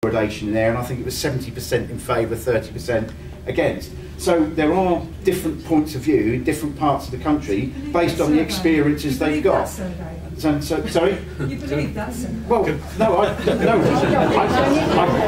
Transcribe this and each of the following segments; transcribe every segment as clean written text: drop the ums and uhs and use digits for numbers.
fluoridation in there, and I think it was 70% in favour, 30% against. So there are different points of view in different parts of the country based on the experiences they've got. Sorry? You believe that? Well, no,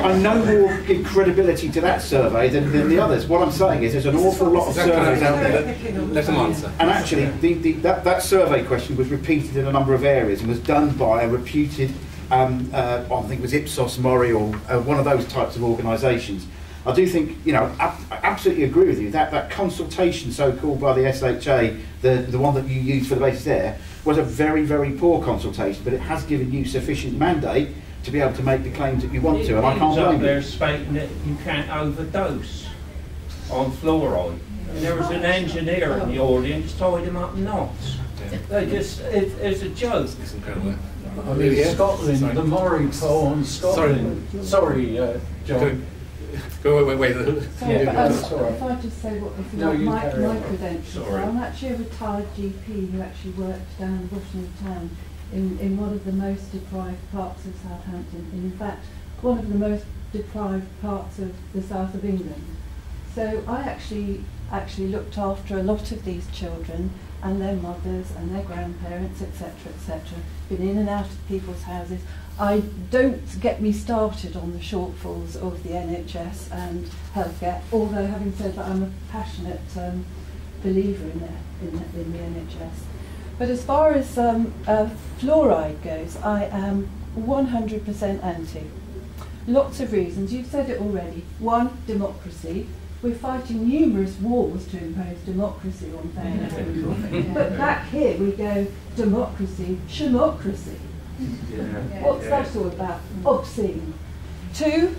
I'm no more credibility to that survey than the others. What I'm saying is there's an awful lot of surveys out there. Let them answer. And actually, that survey question was repeated in a number of areas and was done by a reputed, I think it was Ipsos Mori or one of those types of organisations. I do think, you know, I absolutely agree with you that consultation, so-called by the SHA, the one that you used for the basis there, was a very, very poor consultation, but it has given you sufficient mandate to be able to make the claims that you want to, and I can't blame you. They're stating that you can't overdose on fluoride. And there was an engineer in the audience tied him up in knots. They just, it's a joke. It's incredible. I mean, Scotland, the Murray poem, Scotland. Sorry, John. Go wait. Sorry, Yeah, but, sorry. if I just say what if you No, like, you my carry on. credentials. Sorry. I'm actually a retired GP who actually worked down the bottom of town in one of the most deprived parts of Southampton. In fact, one of the most deprived parts of the south of England. So I actually looked after a lot of these children and their mothers and their grandparents, etc., etc. Been in and out of people's houses. I don't get me started on the shortfalls of the NHS and healthcare, although having said that, I'm a passionate believer in the NHS. But as far as fluoride goes, I am 100% anti. Lots of reasons. You've said it already. One, democracy. We're fighting numerous wars to impose democracy on things. But back here we go, democracy, shemocracy. What's that all about? Obscene. Two,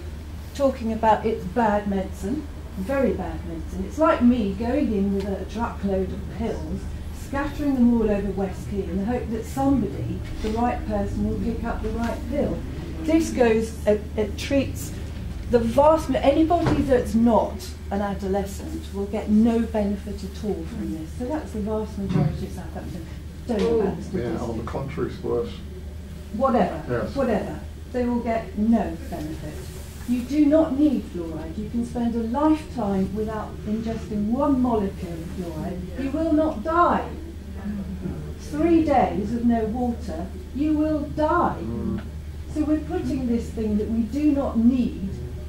talking about it's bad medicine, very bad medicine. It's like me going in with a truckload of pills, scattering them all over West Key in the hope that somebody, the right person, will pick up the right pill. This goes, it treats the vast, anybody that's not an adolescent will get no benefit at all from this. So that's the vast majority of Southampton. Don't know about the statistics. Yeah, on the contrary, it's worse. Whatever, Yes. whatever, they will get no benefit. You do not need fluoride. You can spend a lifetime without ingesting one molecule of fluoride. You will not die. 3 days of no water, you will die. So we're putting this thing that we do not need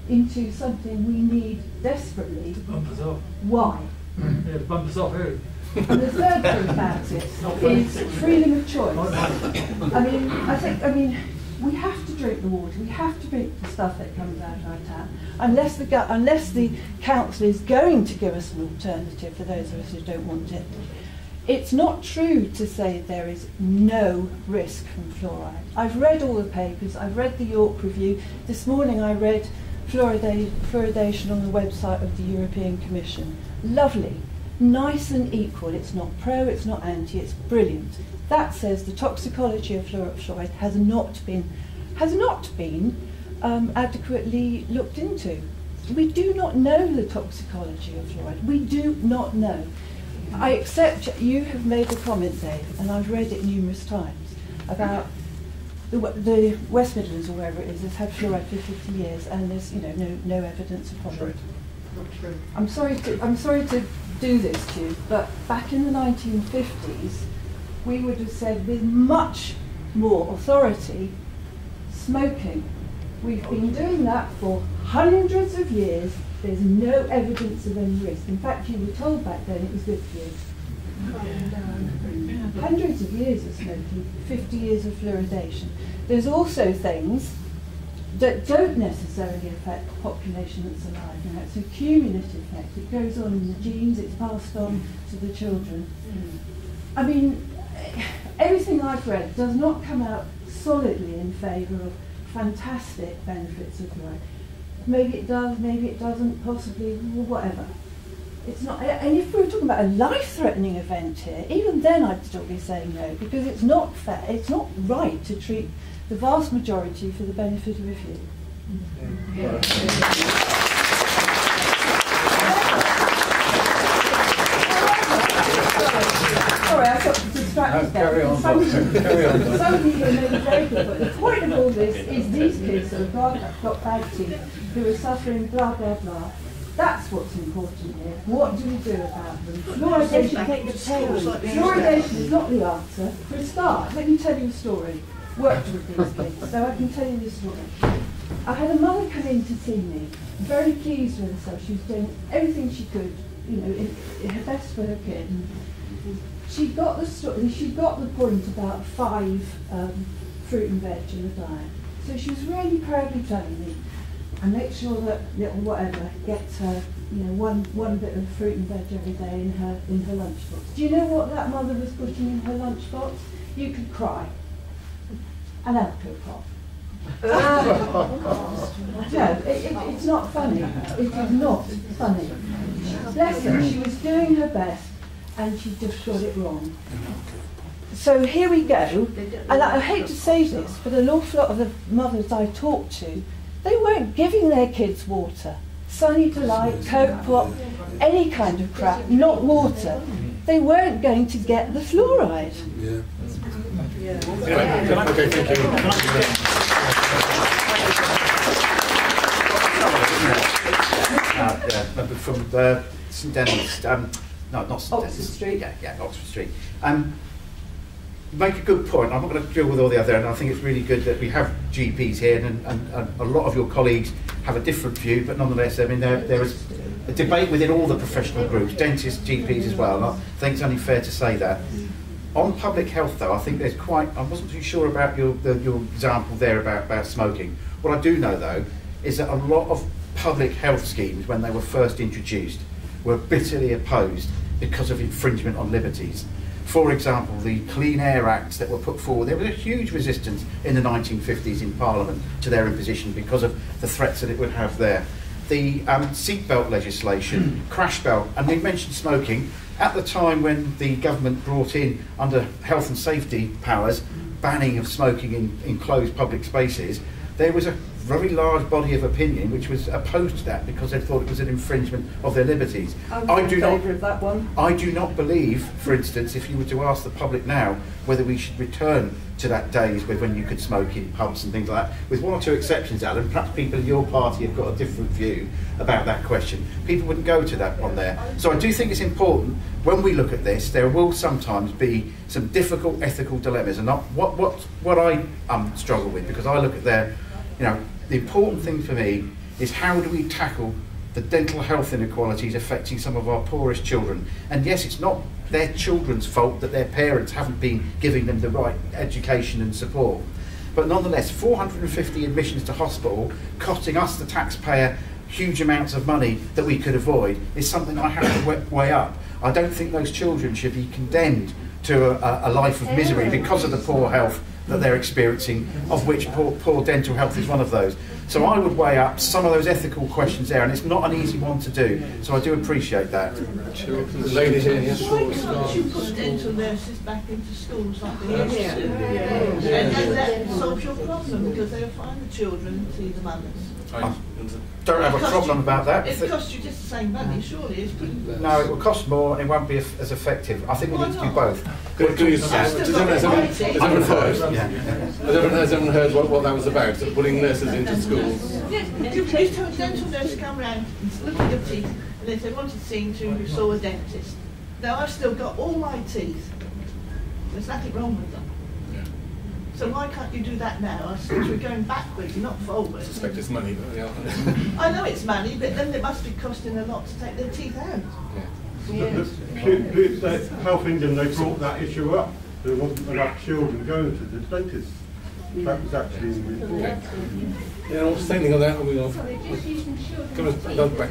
into something we need desperately. Bump us off. Why? Yeah, bump us off here. And the third thing about it is freedom of choice. I mean, we have to drink the water. We have to drink the stuff that comes out of our tap, unless the council is going to give us an alternative for those of us who don't want it. It's not true to say there is no risk from fluoride. I've read all the papers. I've read the York Review. This morning I read fluoridation on the website of the European Commission. Lovely. Nice and equal. It's not pro, it's not anti, it's brilliant. That says the toxicology of fluoride has not been adequately looked into. We do not know the toxicology of fluoride. We do not know. I accept you have made a comment, Dave, and I've read it numerous times, about the West Midlands or wherever it is has had fluoride for 50 years, and there's no evidence of problem. I'm sorry to do this to you, but back in the 1950s, we would have said with much more authority, smoking. We've been doing that for hundreds of years. There's no evidence of any risk. In fact, you were told back then it was good for you. Hundreds of years of smoking, 50 years of fluoridation. There's also things that don't necessarily affect the population that's alive now. It's a cumulative effect. It goes on in the genes, it's passed on to the children. I mean, everything I've read does not come out solidly in favour of fantastic benefits of fluoride. Maybe it does, maybe it doesn't, possibly, whatever. It's not, and if we were talking about a life-threatening event here, even then I'd still be saying no, because it's not fair, it's not right to treat the vast majority for the benefit of a few. Yeah. Sorry, I got distracted there. Carry on. Carry on. Somebody who made a very good point. The point of all this is these kids who have got bad teeth, who are suffering blah, blah, blah. That's what's important here. What do we do about them? Fluoridation is not the answer. For a start, let me tell you a story. Worked with these kids, so I can tell you this story. I had a mother come in to see me, very pleased with herself. She was doing everything she could, you know, in her best for her kid. And she got the point about 5 fruit and veg in the diet. So she was really proudly telling me, and make sure that little whatever gets her, you know, one bit of fruit and veg every day in her lunchbox. Do you know what that mother was putting in her lunchbox? You could cry. An alcohol pop. No, it's not funny. It is not funny. Bless her, she was doing her best and she just got it wrong. So here we go, and I hate to say this, but an awful lot of the mothers I talked to, they weren't giving their kids water. Sunny Delight, Coke Pop, any kind of crap, not water. They weren't going to get the fluoride. Yeah. Okay, thank you. From St Denis, no, not St Denis. Oxford Street. Yeah, Oxford Street. Make a good point. I'm not going to deal with all the other, and I think it's really good that we have GPs here, and a lot of your colleagues have a different view, but nonetheless, I mean, there is a debate within all the professional groups, dentists, GPs as well, and I think it's only fair to say that. On public health, though, I think there's quite, I wasn't too sure about your example there about smoking. What I do know, though, is that a lot of public health schemes, when they were first introduced, were bitterly opposed because of infringement on liberties. For example, the Clean Air Acts that were put forward, there was a huge resistance in the 1950s in Parliament to their imposition because of the threats that it would have there. The seatbelt legislation, crash belt, and we mentioned smoking. At the time when the government brought in, under health and safety powers, banning of smoking in enclosed public spaces, there was a very large body of opinion which was opposed to that because they thought it was an infringement of their liberties. I'm in favour of that one. I do not believe, for instance, if you were to ask the public now whether we should return to that days when you could smoke in pubs and things like that, with 1 or 2 exceptions, Alan, perhaps people in your party have got a different view about that question. People wouldn't go to that one there. So I do think it's important, when we look at this, there will sometimes be some difficult ethical dilemmas, and not what I struggle with, because I look at their, you know, the important thing for me is how do we tackle the dental health inequalities affecting some of our poorest children. And yes, it's not their children's fault that their parents haven't been giving them the right education and support. But nonetheless, 450 admissions to hospital, costing us, the taxpayer, huge amounts of money that we could avoid, is something I have to weigh up. I don't think those children should be condemned to a life of misery because of the poor health that they're experiencing, of which poor dental health is one of those. So I would weigh up some of those ethical questions there, and it's not an easy one to do. So I do appreciate that. Sure. The lady here, yes. Why can't you put dental nurses back into schools like they used to? And then that solves your problem, because they'll find the children and see the mothers. I don't have a problem about that. It costs you just the same money, surely. No, it will cost more and it won't be as effective. I think we need to do both. Has everyone heard what that was about? So putting nurses into schools? Yes, you tell a dental nurse to come round and look at your teeth, and if they wanted seen to, saw a dentist. Now I've still got all my teeth. There's nothing wrong with them. So why can't you do that now? I suppose we're going backwards, not forwards. I suspect it's money, but yeah. I know it's money, but then it must be costing a lot to take their teeth out. Yes. Health England, they brought that issue up. There wasn't enough children going to the dentist. That was actually in the report. Yeah, I'm just thinking of that. Sorry, just using children. Come on, go back.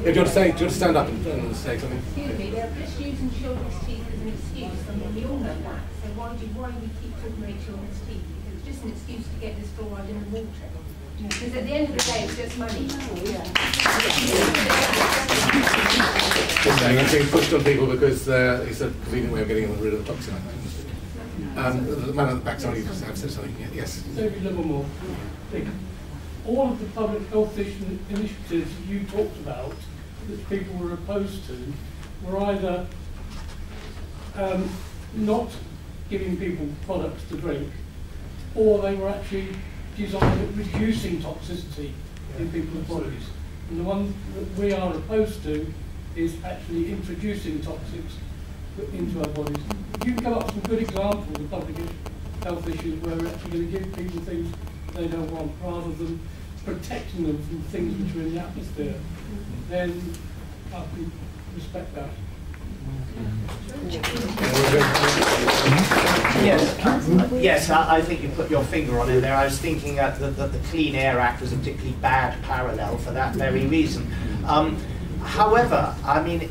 Yeah, do you want to stand up and say something? Excuse me, they're just using children's teeth as an excuse. I mean, we all know that. So why do we keep talking about children's teeth? Because it's just an excuse to get this fluoride in the water. Because at the end of the day, it's just money. It's being pushed on people because it's a convenient way of getting rid of the toxin. The man at the back, sorry, have said something. Yes. David Livermore. All of the public health initiatives you talked about that people were opposed to were either not giving people products to drink, or they were actually designed at reducing toxicity in people's bodies. And the one that we are opposed to is actually introducing toxics into our bodies. You can come up with some good examples of public health issues where we're actually going to give people things they don't want, rather than protecting them from things which are in the atmosphere. Then I can respect that. Yes, I think you put your finger on it there. I was thinking that the Clean Air Act was a particularly bad parallel for that very reason. However, I mean,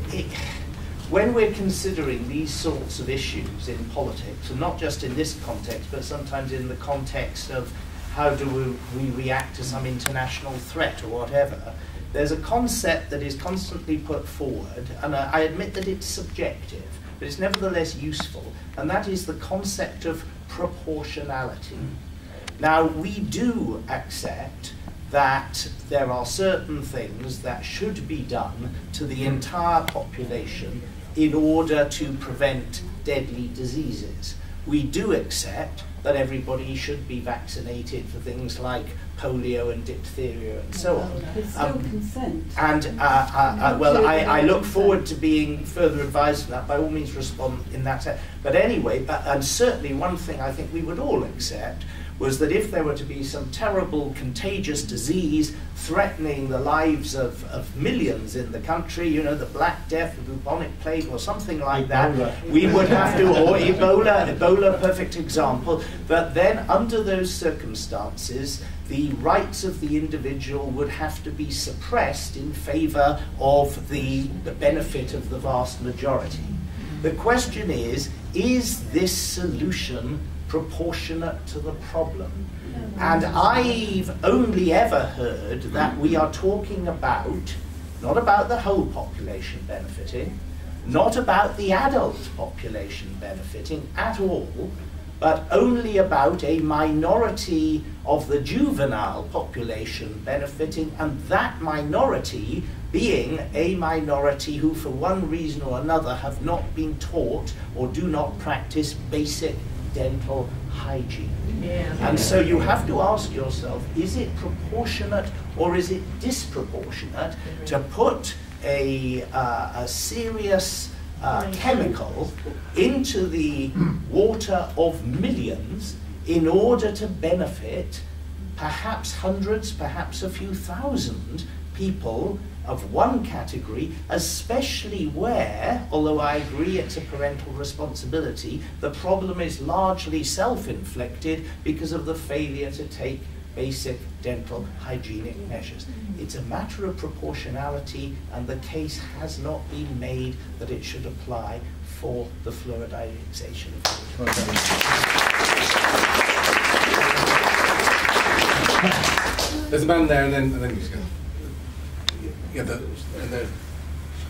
when we're considering these sorts of issues in politics, and not just in this context, but sometimes in the context of how do we react to some international threat or whatever, there's a concept that is constantly put forward, and I admit that it's subjective, but it's nevertheless useful, and that is the concept of proportionality. Now, we do accept that there are certain things that should be done to the entire population in order to prevent deadly diseases. We do accept that everybody should be vaccinated for things like polio and diphtheria and so on. It's still consent. And well, I look forward to being further advised of that. By all means, respond in that sense. But anyway, and certainly one thing I think we would all accept was that if there were to be some terrible contagious disease threatening the lives of millions in the country, you know, the Black Death, the bubonic plague, or something like that, we would have to, or Ebola, perfect example, but then under those circumstances, the rights of the individual would have to be suppressed in favour of the benefit of the vast majority. The question is this solution proportionate to the problem? And I've only ever heard that we are talking about, not about the whole population benefiting, not about the adult population benefiting at all, but only about a minority of the juvenile population benefiting, and that minority being a minority who for one reason or another have not been taught or do not practice basic dental hygiene. And so you have to ask yourself, is it proportionate or is it disproportionate to put a serious chemical into the water of millions in order to benefit perhaps hundreds, perhaps a few thousand people of one category, especially where, although I agree it's a parental responsibility, the problem is largely self-inflicted because of the failure to take basic dental hygienic measures. It's a matter of proportionality, and the case has not been made that it should apply for the fluoridation of water. There's a man there, and then you just go. Yeah, the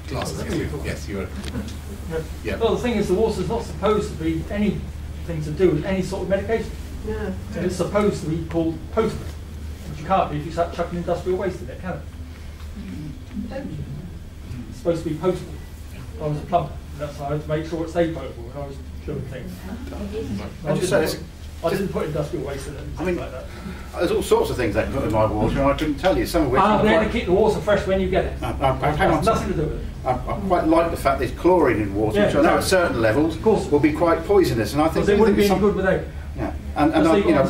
glasses. Yes, you are. Yeah. Well, the thing is, the water's not supposed to be anything to do with any sort of medication. No. It's supposed to be called potable, which you can't be if you start chucking industrial waste in it, can it? It's supposed to be potable. I was a plumber, and that's how I had to make sure it stayed potable when I was doing things. I didn't put industrial waste in it, I mean, like that. There's all sorts of things they put in my water, and I couldn't tell you, some of which... I'm there to keep the water fresh when you get it. Hang on. Nothing to do with it. I quite like the fact there's chlorine in water, which I know at certain levels will be quite poisonous, and I think... Because it wouldn't be any good without it. Yeah, and you know,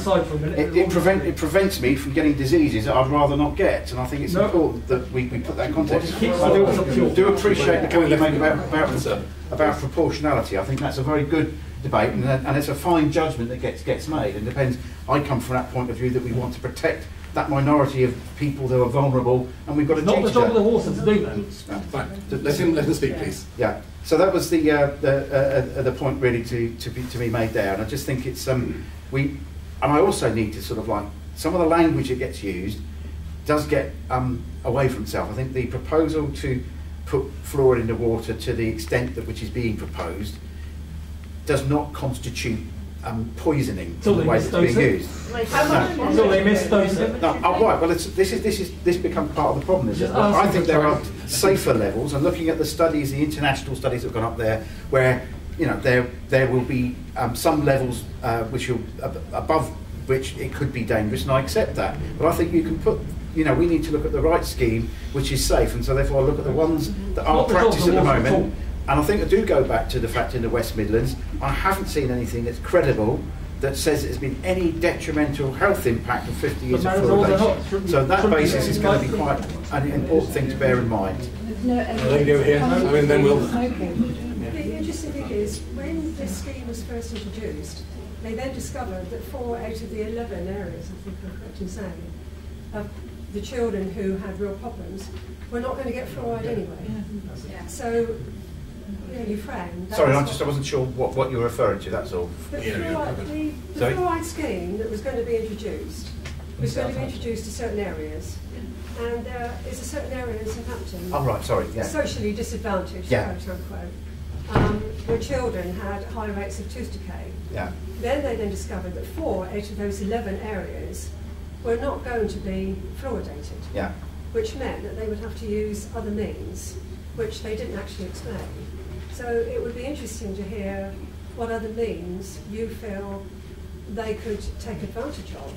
it prevents me from getting diseases that I'd rather not get, and I think it's important that we put that in context. I do appreciate the point you make about proportionality. I think that's a very good debate, and it's a fine judgment that gets made, and depends. I come from that point of view that we want to protect that minority of people that are vulnerable, and we've got to not the job of the water to do that. Fine. Let him speak, please. Yeah. So that was the point really to be made there, and I just think it's and I also need to sort of like some of the language that gets used does get away from itself. I think the proposal to put fluoride in the water to the extent that which is being proposed does not constitute poisoning in the way it's being used. So they misdose it. No, right. Well, this becomes part of the problem. Is I think there are safer levels, and looking at the studies, the international studies that have gone up there, where you know, there will be some levels which are above which it could be dangerous, and I accept that. But I think you can put, you know, we need to look at the right scheme which is safe, and so therefore I look at the ones that are practiced at the moment. And I think I do go back to the fact in the West Midlands, I haven't seen anything that's credible that says there's been any detrimental health impact of 50 years of fluoridation. So that basis is going to be quite an important thing to bear in mind. Then we'll... The interesting thing is, when this scheme was first introduced, they then discovered that 4 out of the 11 areas, I think I'm correct in saying, of the children who had real problems were not going to get fluoride anyway. Yeah. So, you know, you frown. Sorry, I wasn't sure what you were referring to, that's all. The fluoride scheme that was going to be introduced was going to be introduced to certain areas. And there is a certain area in Southampton, socially disadvantaged, quote unquote, where children had high rates of tooth decay. Yeah. Then they discovered that 4 out of those 11 areas were not going to be fluoridated, which meant that they would have to use other means, which they didn't actually explain. So it would be interesting to hear what other means you feel they could take advantage of.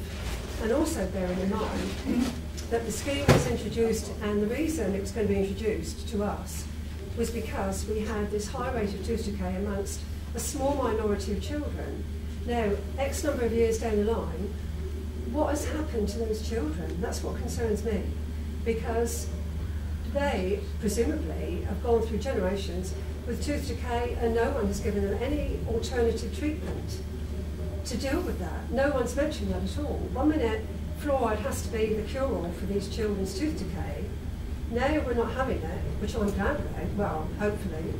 And also bearing in mind that the scheme was introduced, and the reason it was going to be introduced to us was because we had this high rate of tooth decay amongst a small minority of children. Now, X number of years down the line, what has happened to those children? That's what concerns me, because they presumably have gone through generations with tooth decay and no one has given them any alternative treatment to deal with that. No one's mentioned that at all. 1 minute, fluoride has to be the cure-all for these children's tooth decay. Now we're not having it, which I'm glad about, well, hopefully.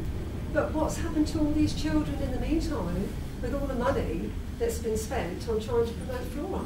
But what's happened to all these children in the meantime with all the money that's been spent on trying to promote fluoride?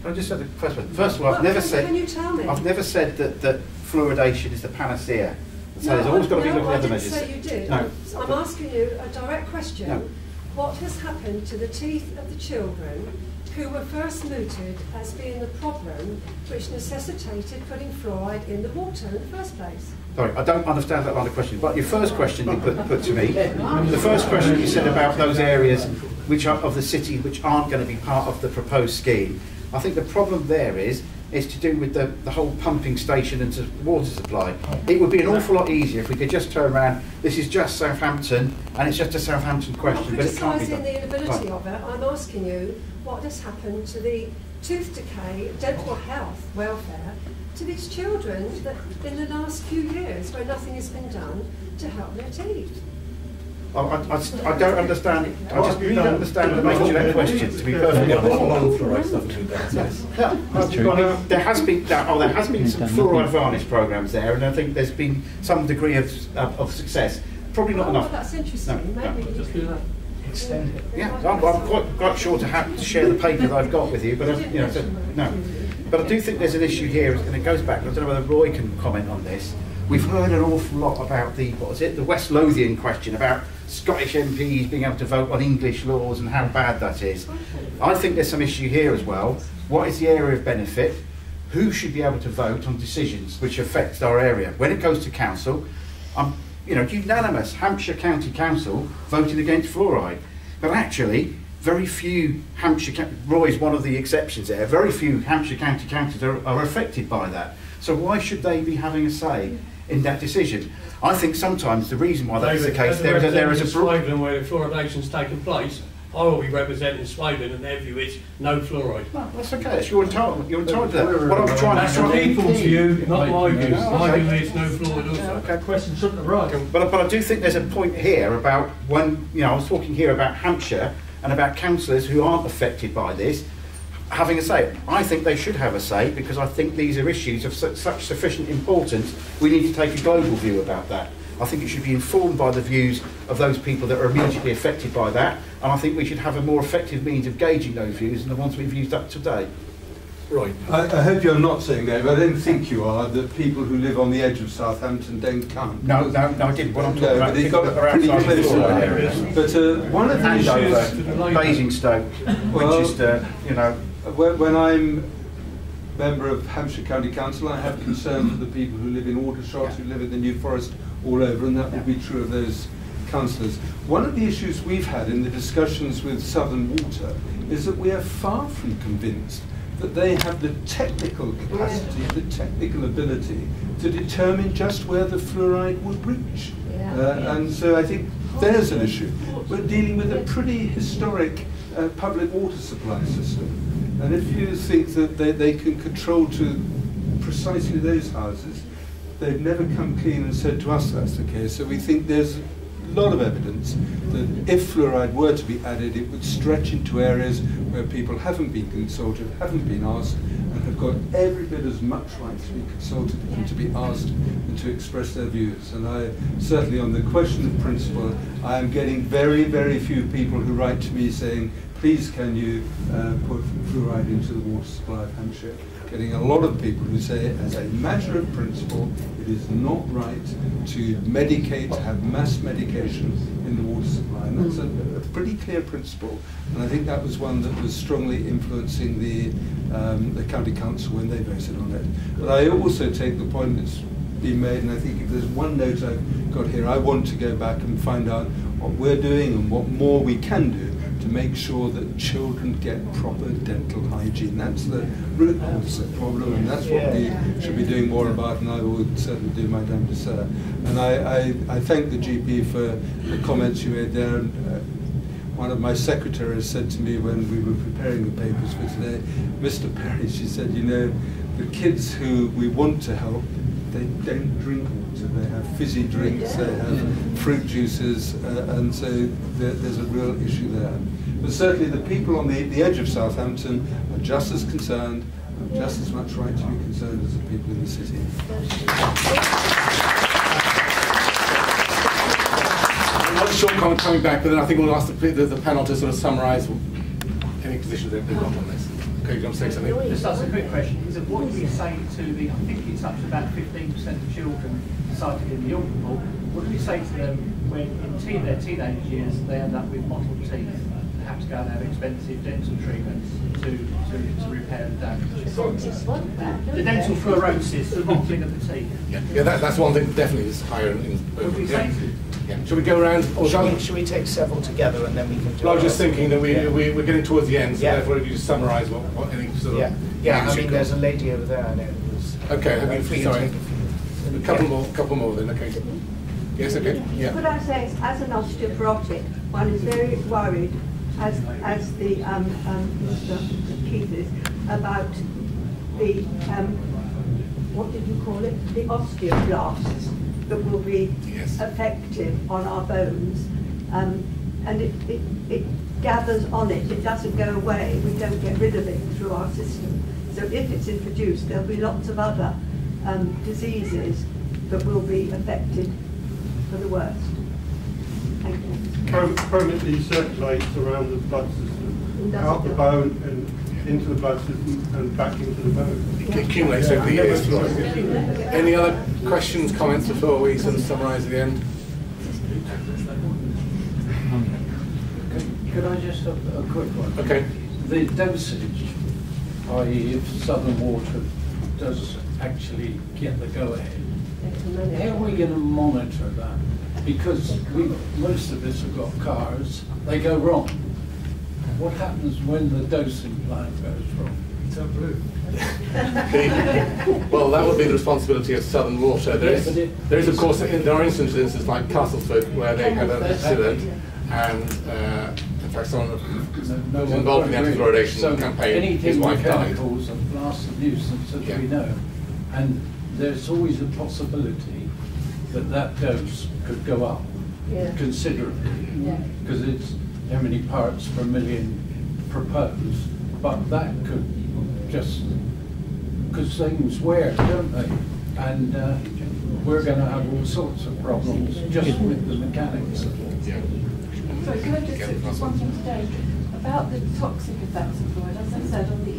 I just said the first of all, I've never said. Can you tell me? I've never said that fluoridation is the panacea. So there's always got to be looking at other measures. I didn't say you did. No. I'm asking you a direct question. No. What has happened to the teeth of the children who were first mooted as being the problem which necessitated putting fluoride in the water in the first place? Sorry, I don't understand that line of question. But your first question you put to me, the first question you said about those areas which are of the city which aren't going to be part of the proposed scheme. I think the problem there is to do with the whole pumping station and water supply. It would be an awful lot easier if we could just turn around, this is just Southampton, and it's just a Southampton question, but it can't be done. I'm not criticising the inability of it, I'm asking you what has happened to the tooth decay, dental health, welfare, to these children that in the last few years where nothing has been done to help their teeth. I don't understand. I just really don't understand the nature of that question. To be perfectly honest, there has been some fluoride varnish programs there, and I think there's been some degree of success. Probably not enough. That's interesting. Maybe just do that. Extend it. Yeah, I'm quite sure to have to share the paper that I've got with you, but no. But I do think there's an issue here, and it goes back. I don't know whether Roy can comment on this. We've heard an awful lot about the West Lothian question about Scottish MPs being able to vote on English laws and how bad that is. I think there's some issue here as well. What is the area of benefit? Who should be able to vote on decisions which affect our area? When it goes to council, unanimous Hampshire County Council voted against fluoride. But actually, very few Roy's one of the exceptions there, very few Hampshire County Councils are affected by that. So why should they be having a say in that decision? I think sometimes the reason why that's the case, there is a Swavin where the fluoridation's taken place. I will be representing Swavin, and their view is no fluoride. No, that's okay. It's your entitled. You're entitled to that. What I'm trying that's the people's view, not my view. My view is no fluoride also. Okay. Question shouldn't have right. But I do think there's a point here about when I was talking here about Hampshire and about councillors who aren't affected by this having a say. I think they should have a say because I think these are issues of such sufficient importance. We need to take a global view about that. I think it should be informed by the views of those people that are immediately affected by that, and I think we should have a more effective means of gauging those views than the ones we've used up to date. Right. I hope you're not saying, Dave, I don't think you are, that people who live on the edge of Southampton don't count. No, I didn't. What I'm talking about, they've got pretty close areas. But one of the issues... Basingstoke, Winchester, When I'm member of Hampshire County Council, I have concern for the people who live in Aldershot, who live in the New Forest, all over, and that would be true of those councillors. One of the issues we've had in the discussions with Southern Water is that we are far from convinced that they have the technical capacity, the technical ability to determine just where the fluoride would reach. And so I think there's an issue. We're dealing with a pretty historic public water supply system. And if you think that they can control to precisely those houses, they've never come clean and said to us that's the case. So we think there's a lot of evidence that if fluoride were to be added, it would stretch into areas where people haven't been consulted, haven't been asked, and have got every bit as much right to be consulted and to be asked and to express their views. And I certainly, on the question of principle, I am getting very, very few people who write to me saying, please can you put fluoride into the water supply of Hampshire. Getting a lot of people who say, as a matter of principle, it is not right to medicate, to have mass medication in the water supply. And that's a pretty clear principle. And I think that was one that was strongly influencing the county council when they voted on it. But I also take the point that's been made, and I think if there's one note I've got here, I want to go back and find out what we're doing and what more we can do to make sure that children get proper dental hygiene. That's the root cause of the problem, and that's what we should be doing more about, and I will certainly do my damnedest. And I thank the GP for the comments you made there. One of my secretaries said to me when we were preparing the papers for today, Mr. Perry, she said, you know, the kids who we want to help, they don't drink water, they have fizzy drinks, they have fruit juices, and so there's a real issue there. But certainly the people on the edge of Southampton are just as concerned, have just as much right to be concerned as the people in the city. One short comment coming back, but then I think we'll ask the panel to sort of summarise any positions they've got on this. Okay, you want to say something? Just ask a quick question. Is it what do we say to the, I think it's up to about 15% of children cited in the Auckland Report, what do we say to them when in their teenage years they end up with mottled teeth and have to go and have expensive dental treatments to repair the damage? The dental fluorosis, the mottling of the teeth. Yeah, that's one thing that definitely is higher in What do we say to yeah. Should we go around? Or should we take several together and then we can do I was just thinking that we're getting towards the end, so therefore if you just summarise what any sort of... Yeah, I mean there's a lady over there I know who's... Okay, sorry. A couple more then, okay. Yes, okay. Yeah. Could I say, as an osteoporotic, one is very worried, as the Mr. Keith is, about the, what did you call it? The osteoblasts that will be effective on our bones, and it gathers on it. It doesn't go away. We don't get rid of it through our system. So if it's introduced, there'll be lots of other diseases that will be affected for the worst. Thank you. Permanently circulates around the blood system, out the bone and into the blood system and back into the bone. It accumulates over the years. Any other questions, comments before we sort of summarise at the end? Could I just have a quick one? Okay. The dosage, i.e. if Southern Water does actually get the go-ahead, how are we going to monitor that? Because most of us have got cars, they go wrong. What happens when the dosing plant goes wrong? Turn blue. Well, that would be the responsibility of Southern Water. There is of course, there are instances like Castleford where they had an accident, and in fact, someone who's involved in the anti-fluoridation campaign, his wife died. Chemicals and blast and nuisance, as we know, and there's always a possibility that dose could go up considerably, because it's how many parts per million proposed, but that could just, because things wear, don't they? And we're going to have all sorts of problems just with the mechanics. Sorry, can I just one thing today about the toxic effects of fluoride? As I said, on the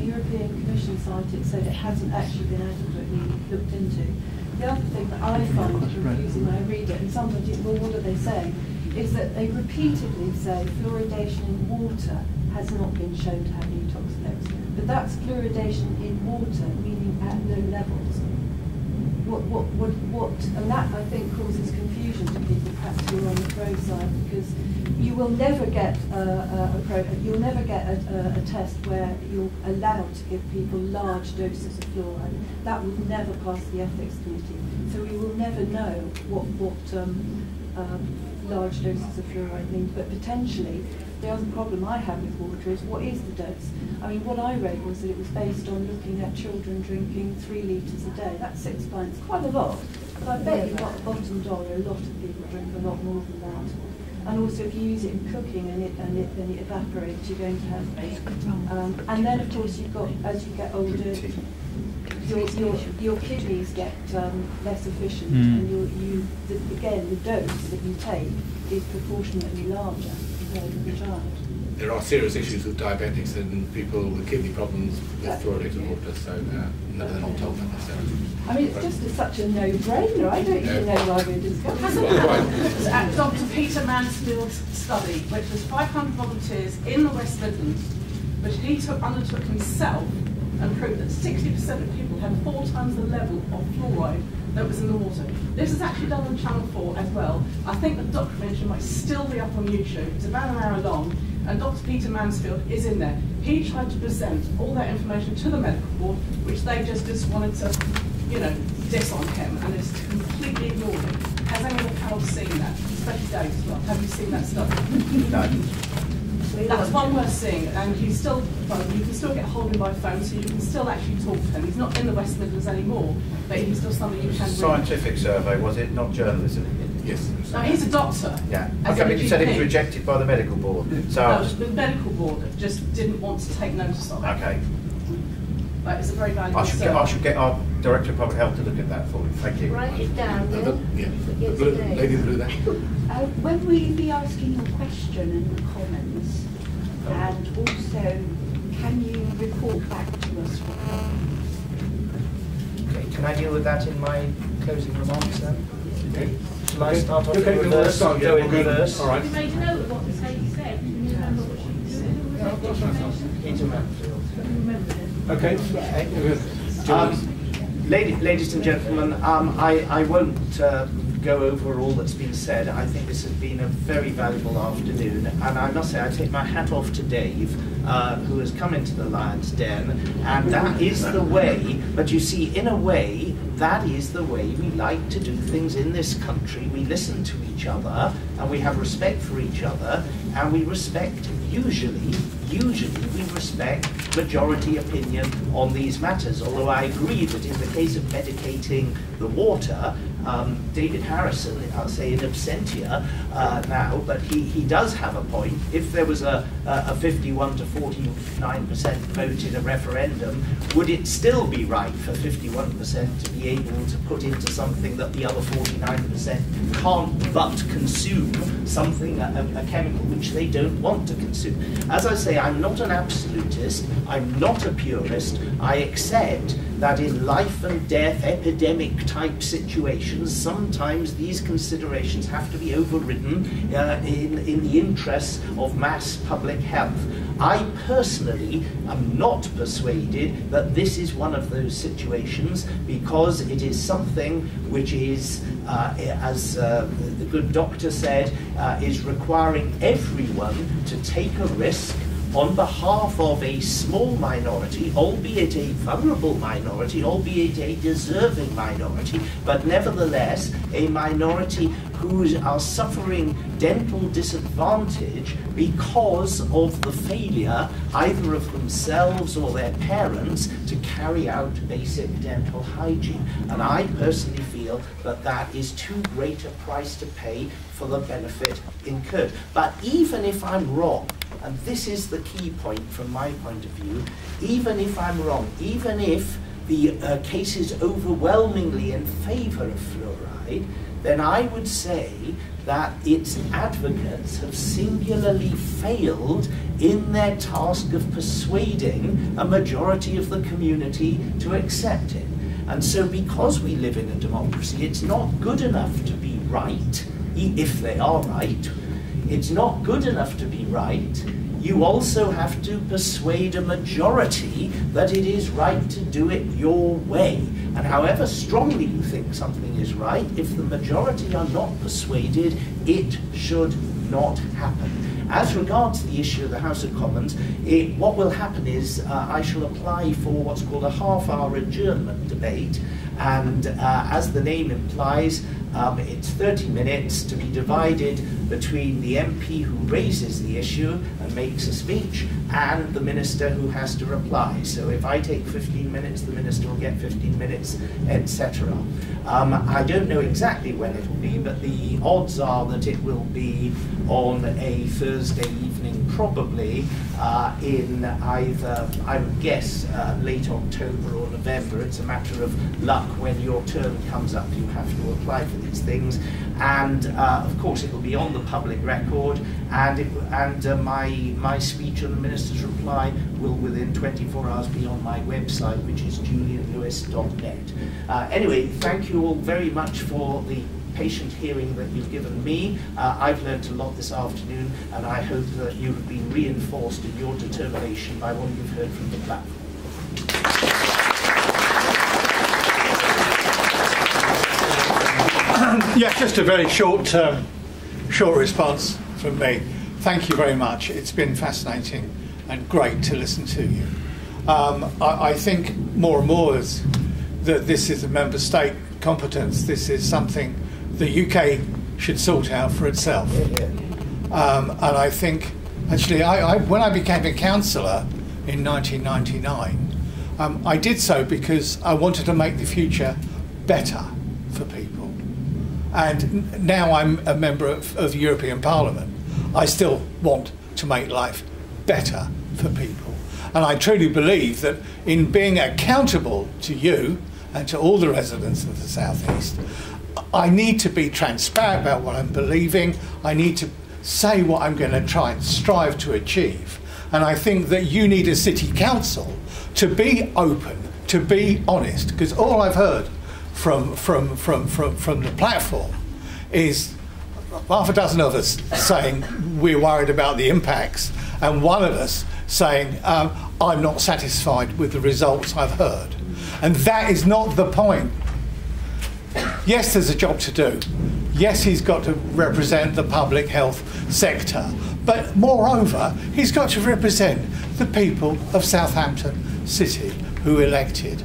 European Commission site, it said it hasn't actually been adequately looked into. The other thing that I find confusing when I read it, and sometimes you think, well, what are they saying? Is that they repeatedly say fluoridation in water has not been shown to have any toxic effects. But that's fluoridation in water, meaning at low levels. and that I think causes confusion to people perhaps who are on the pro side, because you will never get a test where you're allowed to give people large doses of fluoride. That would never pass the ethics committee. So we will never know what large doses of fluoride mean. But potentially, the other problem I have with water is what is the dose? I mean, what I read was that it was based on looking at children drinking 3 litres a day. That's 6 pints, quite a lot. But I bet you got bottom dollar, a lot of people drink a lot more than that. And also, if you use it in cooking and it evaporates, you're going to have. And then, of course, you've got, as you get older, your kidneys get less efficient, and again, the dose that you take is proportionately larger compared with the child. There are serious issues with diabetics and people with kidney problems with fluoridated water, so no, they're not told that necessarily. I mean, it's just such a no-brainer. I don't even know why we're discussing it. At Dr. Peter Mansfield's study, which was 500 volunteers in the West Midlands, which he undertook himself, and proved that 60% of people had 4 times the level of fluoride that was in the water. This is actually done on Channel 4 as well. I think the documentary might still be up on YouTube. It's about an hour long, and Dr. Peter Mansfield is in there. He tried to present all that information to the medical board, which they just wanted to, diss on him, and it's completely ignored him. Has any of the panel seen that? Especially Dave as well. Have you seen that stuff? No. That's one worth seeing, and he's still, you can still get hold of him by phone, so you can still actually talk to him. He's not in the West Midlands anymore, but he's still something you can read. Scientific survey, was it? Not journalism? Yes. No, he's a doctor. Yeah. Okay, but you said it was rejected by the medical board. So no, the medical board just didn't want to take notice of it. Okay. But it's a very valuable I should get our Director of Public Health to look at that for you. Thank you. Write it down, yeah. The blue, lady in the blue there. When will you be asking your question in the Commons? And also, can you report back to us what happened? Okay, can I deal with that in my closing remarks then? Okay. Shall I start off in reverse? Go in reverse. All right. You made a note of what the lady said. Can you remember what she said? Yeah, of course. Peter Mansfield. Okay. Ladies and gentlemen, I won't go over all that's been said. I think this has been a very valuable afternoon, and I must say I take my hat off to Dave, who has come into the Lion's Den, and that is the way, but you see, in a way, that is the way we like to do things in this country. We listen to each other, and we have respect for each other, and we respect, usually we respect majority opinion on these matters, although I agree that in the case of medicating the water, David Harrison, I'll say in absentia now, but he does have a point. If there was a 51 to 49% vote in a referendum, would it still be right for 51% to be able to put into something that the other 49% can't but consume, something, a chemical which they don't want to consume? As I say, I'm not an absolutist, I'm not a purist, I accept that in life and death, epidemic type situations, sometimes these considerations have to be overridden in the interests of mass public health. I personally am not persuaded that this is one of those situations, because it is something which is, as the good doctor said, is requiring everyone to take a risk on behalf of a small minority, albeit a vulnerable minority, albeit a deserving minority, but nevertheless a minority who are suffering dental disadvantage because of the failure either of themselves or their parents to carry out basic dental hygiene. And I personally feel that that is too great a price to pay for the benefit incurred. But even if I'm wrong, and this is the key point from my point of view, even if I'm wrong, even if the case is overwhelmingly in favour of fluoride, then I would say that its advocates have singularly failed in their task of persuading a majority of the community to accept it. And so because we live in a democracy, it's not good enough to be right, if they are right. It's not good enough to be right. you also have to persuade a majority that it is right to do it your way. And however strongly you think something is right, if the majority are not persuaded, it should not happen. As regards the issue of the House of Commons, what will happen is I shall apply for what's called a half-hour adjournment debate, and as the name implies, it's 30 minutes to be divided between the MP who raises the issue and makes a speech and the minister who has to reply. So if I take 15 minutes, the minister will get 15 minutes, etc. I don't know exactly when it will be, but the odds are that it will be on a Thursday evening, probably in either, I would guess, late October or November. It's a matter of luck when your term comes up. You have to apply for these things, and of course it will be on the public record, and my speech and the minister's reply will within 24 hours be on my website, which is julianlewis.net. Anyway, thank you all very much for the patient hearing that you've given me. I've learnt a lot this afternoon, and I hope that you have been reinforced in your determination by what you've heard from the platform. Yeah, just a very short response from me. Thank you very much. It's been fascinating and great to listen to you. I think more and more that this is a member state competence. This is something the UK should sort out for itself. And I think, actually, when I became a councillor in 1999, I did so because I wanted to make the future better for people. And now I'm a member of the European Parliament. I still want to make life better for people. And I truly believe that in being accountable to you and to all the residents of the South East, I need to be transparent about what I'm believing. I need to say what I'm going to try and strive to achieve. And I think that you need a city council to be open, to be honest, because all I've heard from the platform is half a dozen of us saying we're worried about the impacts, and one of us saying I'm not satisfied with the results I've heard. And that is not the point. Yes, there's a job to do. Yes, he's got to represent the public health sector, but moreover, he's got to represent the people of Southampton City who elected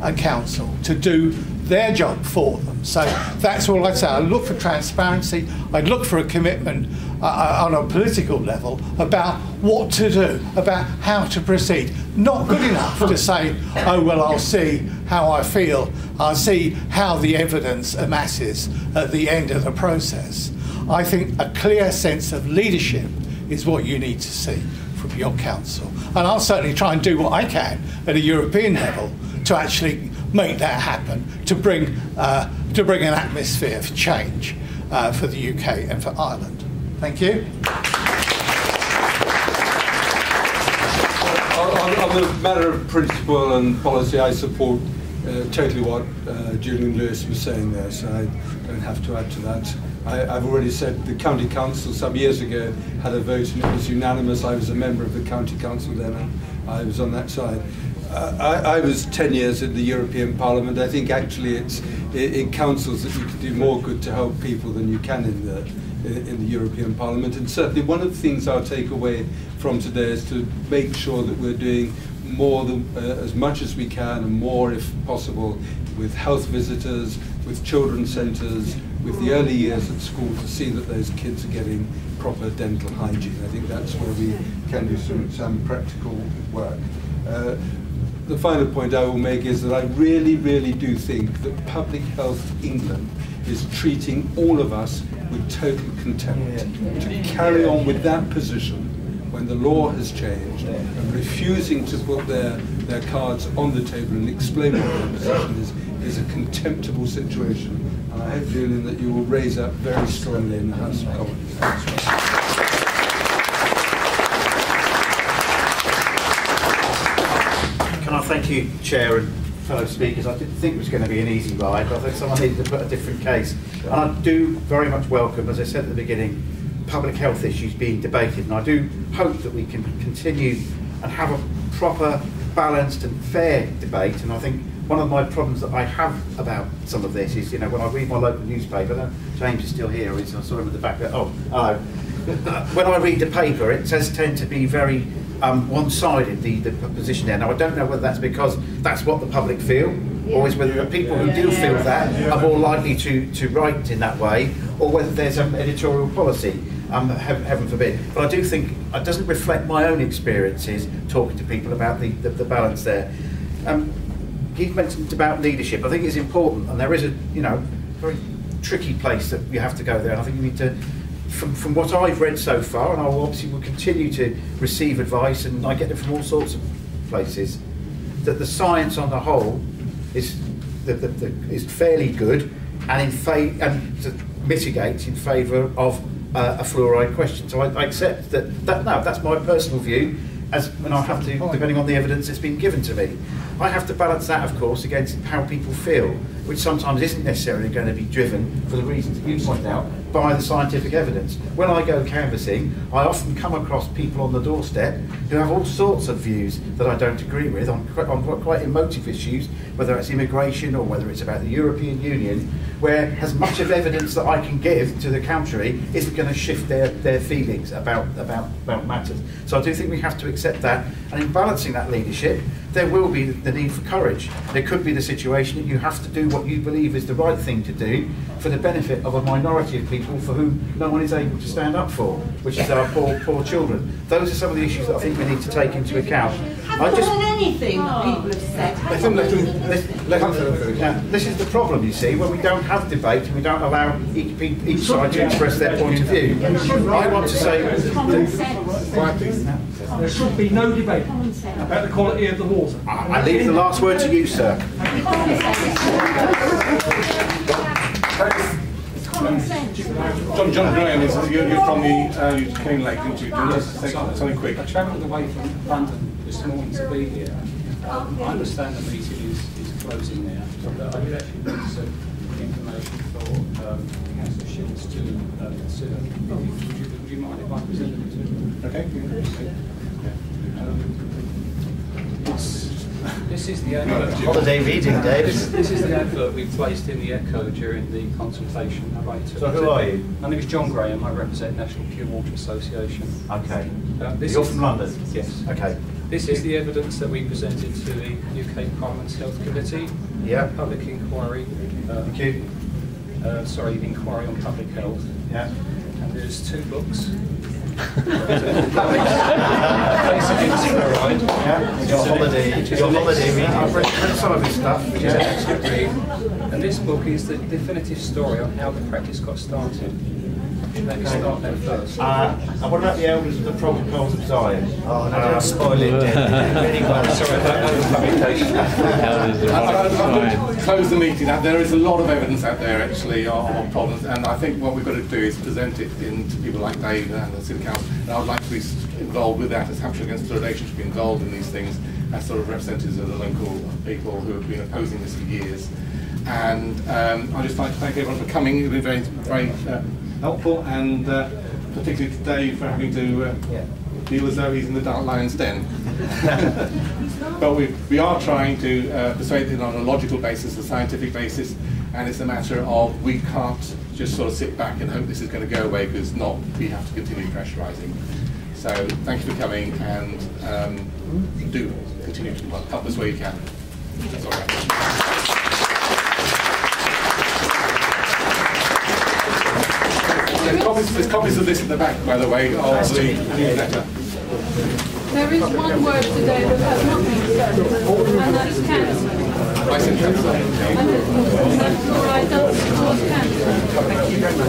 a council to do their job for them. So that's all I'd say. I look for transparency. I'd look for a commitment on a political level about what to do, about how to proceed. Not good enough to say, oh, well, I'll see how I feel. I'll see how the evidence amasses at the end of the process. I think a clear sense of leadership is what you need to see from your council. And I'll certainly try and do what I can at a European level to actually make that happen, to bring an atmosphere of change for the UK and for Ireland. Thank you. On the matter of principle and policy, I support totally what Julian Lewis was saying there, so I don't have to add to that. I've already said the County Council some years ago had a vote and it was unanimous. I was a member of the County Council then and I was on that side. I was 10 years in the European Parliament. I think actually it's in councils that you can do more good to help people than you can in the European Parliament. And certainly one of the things I'll take away from today is to make sure that we're doing more than as much as we can and more if possible with health visitors, with children's centres, with the early years at school to see that those kids are getting proper dental hygiene. I think that's where we can do some practical work. The final point I will make is that I really, really do think that Public Health England is treating all of us with total contempt. To carry on with that position when the law has changed and refusing to put their cards on the table and explain what their position is a contemptible situation. And I hope, Julian, that you will raise that very strongly in the House of Commons. Can I thank you, Chair and fellow speakers? I didn't think it was going to be an easy ride, but I think someone needed to put a different case. And I do very much welcome, as I said at the beginning, public health issues being debated, and I do hope that we can continue and have a proper, balanced and fair debate. And I think one of my problems that I have about some of this is, you know, when I read my local newspaper, James is still here, I saw him at the back there, when I read the paper, it does tend to be very one-sided, the position there. Now, I don't know whether that's because that's what the public feel, or is whether the people who do feel that are more likely to write in that way, or whether there's an editorial policy, heaven forbid. But I do think it doesn't reflect my own experiences talking to people about the balance there. Keith mentioned about leadership. I think it's important, and there is a very tricky place that you have to go there, and I think you need to, from what I've read so far, and I obviously will continue to receive advice, and I get it from all sorts of places, that the science on the whole is fairly good and mitigates in favour of a fluoride question. So I accept that's my personal view, and I have to, depending on the evidence that's been given to me. I have to balance that, of course, against how people feel, which sometimes isn't necessarily going to be driven, for the reasons that you point out, by the scientific evidence. When I go canvassing, I often come across people on the doorstep who have all sorts of views that I don't agree with on quite emotive issues, whether it's immigration or whether it's about the European Union, where as much of evidence that I can give to the contrary isn't going to shift their feelings about matters. So I do think we have to accept that, and in balancing that leadership, there will be the need for courage. There could be the situation that you have to do what you believe is the right thing to do for the benefit of a minority of people for whom no one is able to stand up for, which is our poor children. Those are some of the issues that I think we need to take into account. Haven't heard anything that people have said. This is the problem, you see, when we don't have debate and we don't allow each side to express their point of view. I want to say... There should be no debate about the quality of the water. I leave the last word to you, sir. John Graham, you're from the Cane Lake, didn't you? Just say something quick. I travelled away from London this morning to be here. I understand the meeting is closing now, but I would actually like some information for Councillor Shields to consider. Would you mind if I presented it to Okay. This is the advert. Holiday reading, Dave. This is the advert we placed in the Echo during the consultation. So who are you? My name is John Graham. I represent National Pure Water Association. Okay. You're from London? Yes. Okay. This is the evidence that we presented to the UK Parliament's Health Committee. Yeah. Public inquiry. Thank you. Inquiry on public health. Yeah. And there's 2 books. Your holiday reading. I've read some of this stuff. And this book is the definitive story on how the practice got started. Let me start there first. And what about the elders of the protocols of Zion? Oh, no, don't spoil it, really well. Sorry, that was publication. Close the meeting. There is a lot of evidence out there actually on problems, and I think what we've got to do is present it to people like Dave and the City Council. And I would like to be involved with that, as Hampshire Against Fluoridation should be involved in these things as sort of representatives of the local people who have been opposing this for years. And I'd just like to thank everyone for coming. It's been very, very helpful, and particularly today for having to feel as though he's in the Dark Lion's den. But we are trying to persuade it on a logical basis, a scientific basis, and it's a matter of we can't just sort of sit back and hope this is going to go away, because not, we have to continue pressurising. So thank you for coming, and do continue to help us where you can. That's all right. There's copies of this in the back, by the way, of the newsletter. There is one word today that has not been said, and that's cancer. I said cancer. And that's fluoride does cause cancer. Thank you very much.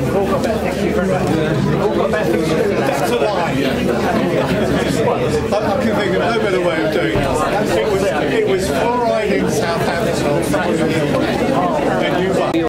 We've all got better, thank you very much. We've all got better things to do. That's a lie. I can think of no better way of doing it. It was fluoride in Southampton.